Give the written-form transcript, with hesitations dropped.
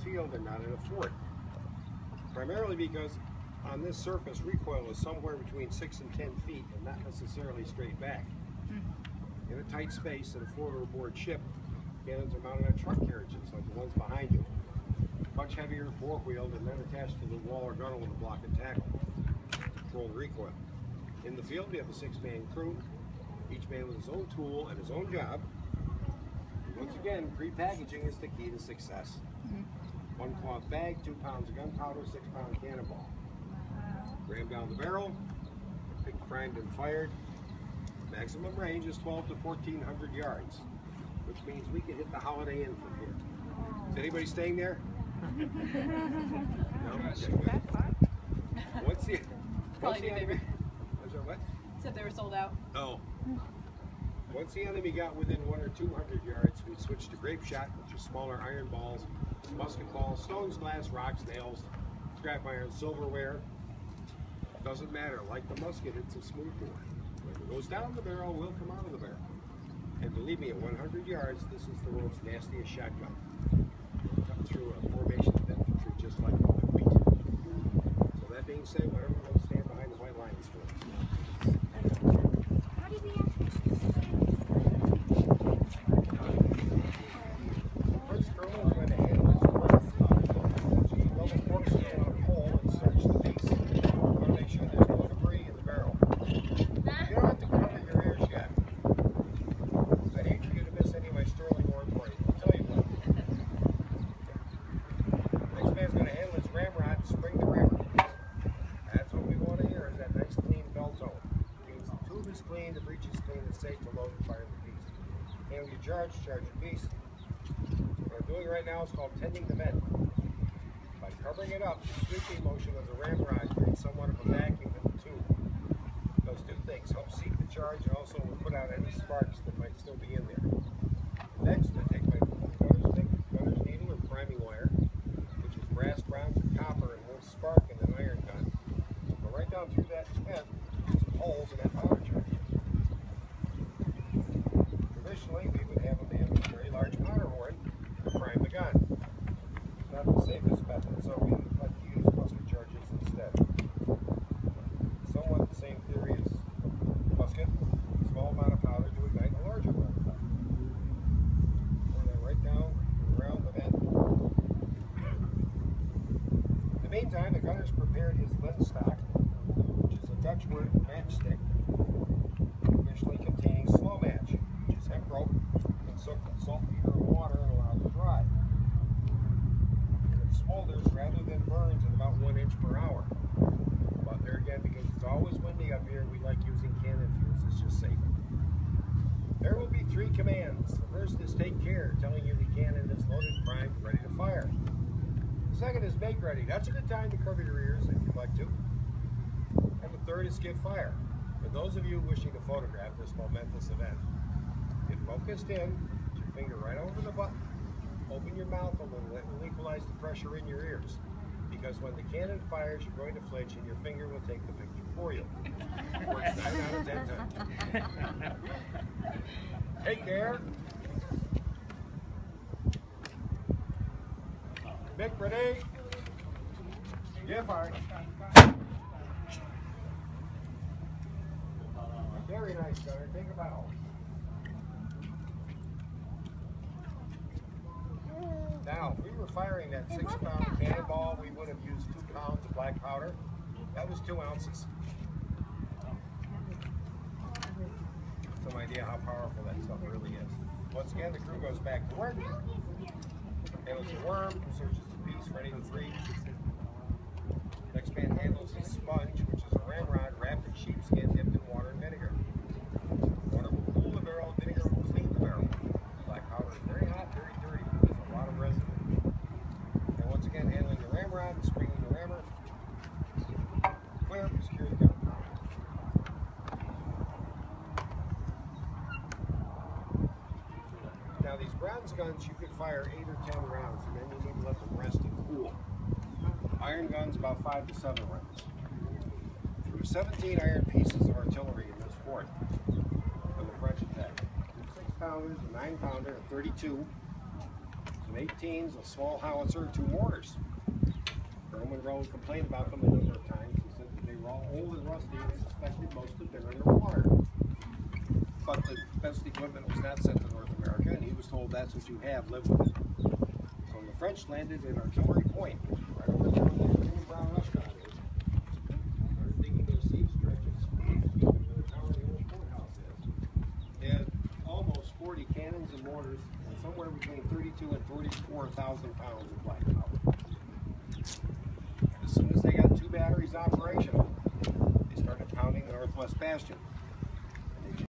field and not in a fort. Primarily because on this surface, recoil is somewhere between 6 and 10 feet and not necessarily straight back. In a tight space in a floater-aboard ship, cannons are mounted on truck carriages like the ones behind you. Much heavier, four-wheeled, and then attached to the wall or gunnel with a block and tackle to control the recoil. In the field, we have a 6-man crew, each man with his own tool and his own job. Once again, pre-packaging is the key to success. 1 cloth bag, 2 pounds of gunpowder, 6-pound cannonball. Ram down the barrel, been primed and fired. Maximum range is 12 to 1,400 yards, which means we can hit the Holiday Inn from here. Is anybody staying there? No? Okay, good. What's the enemy? What? Said they were sold out. Oh. Once the enemy got within 100 or 200 yards, we switched to grape shot, which is smaller iron balls, musket balls, stones, glass, rocks, nails, scrap iron, silverware. Doesn't matter. Like the musket, it's a smooth bore. When it goes down the barrel, we'll come out of the barrel. And believe me, at 100 yards, this is the world's nastiest shotgun. Cut through a formation of infantry just like wheat. So that being said, whatever we're going to stand behind the white lines for. How did we actually First colonel is going to handle this level forks on a pole and search the piece. You want to make sure there's no debris in the barrel. You don't have to cover your ears yet. I hate for you to miss any of my sterling words for you. I'll tell you what. Next man's going to handle his ramrod and spring the rammer. That's what we want to hear, is that nice clean bell tone. It means the tube is clean, the breech is clean, it's safe to load and fire the piece. Handle your charge your piece. What I'm doing right now is called tending the vent. By covering it up, the sweeping motion of the ramrod creates somewhat of a vacuum in the tube. Those two things help seep the charge and also will put out any sparks that might still be in there. Next, I take my gunner's stick, gunner's needle, or priming wire, which is brass, bronze, or copper, and won't spark in an iron gun. Go right down through that vent, some holes in that powder charge. Traditionally, we would have a man with a very large powder horn to prime the gun. It's not the safest method, so we like to use musket charges instead. Somewhat the same theory as musket, small amount of powder to ignite a larger amount of powder. Pour that right down around the vent. In the meantime, the gunner's prepared his linstock, which is a Dutch word for matchstick, traditionally containing slow match, which is hemp rope and soaked in saltpeter and water and allowed to dry. It smolders rather than burns at about 1 inch per hour. But there again, because it's always windy up here, we like using cannon fuels. It's just safer. There will be 3 commands. The first is take care, telling you the cannon is loaded, primed, ready to fire. The second is make ready. That's a good time to cover your ears if you'd like to. And the third is give fire. For those of you wishing to photograph this momentous event, get focused in, put your finger right over the button, open your mouth a little, it will equalize the pressure in your ears. Because when the cannon fires, you're going to flinch and your finger will take the picture for you. Works 9 out of 10 times. Take care. Mick, ready? Yeah, fire. Very nice, Gunner. Take a bow. Now, if we were firing that 6-pound cannonball, we would have used 2 pounds of black powder. That was 2 ounces. Some idea how powerful that stuff really is. Once again, the crew goes back to work. Handles the worm, searches the piece, ready to freeze. Next man handles his sponge, which is a ramrod wrapped in sheepskin dipped in water and vinegar. Water will cool the barrel, vinegar will clean the barrel. Black powder is very hot, very dirty. There's a lot of residue. And once again, handling the ramrod and springing the rammer. Clear, secure the gun. Now these bronze guns, you could fire 8 or 10 rounds, and then you need to let them rest and cool. Iron guns, about 5 to 7 rounds. There were 17 iron pieces of artillery in this fort when the French attacked. 2 6-pounders, a 9-pounder, a 32, some M18s, a small howitzer, and 2 mortars. Colonel Monroe complained about them a number of times. He said that they were all old and rusty and suspected most of them in their water. But the best equipment was not sent to North America, and he was told that's what you have, live with it. So the French landed at Artillery Point, right over there where the Green Brown restaurant is. Started digging their siege trenches, where the tower of the old courthouse is. They had almost 40 cannons and mortars, and somewhere between 32 and 44,000 pounds of black powder. As soon as they got 2 batteries operational, they started pounding the Northwest Bastion.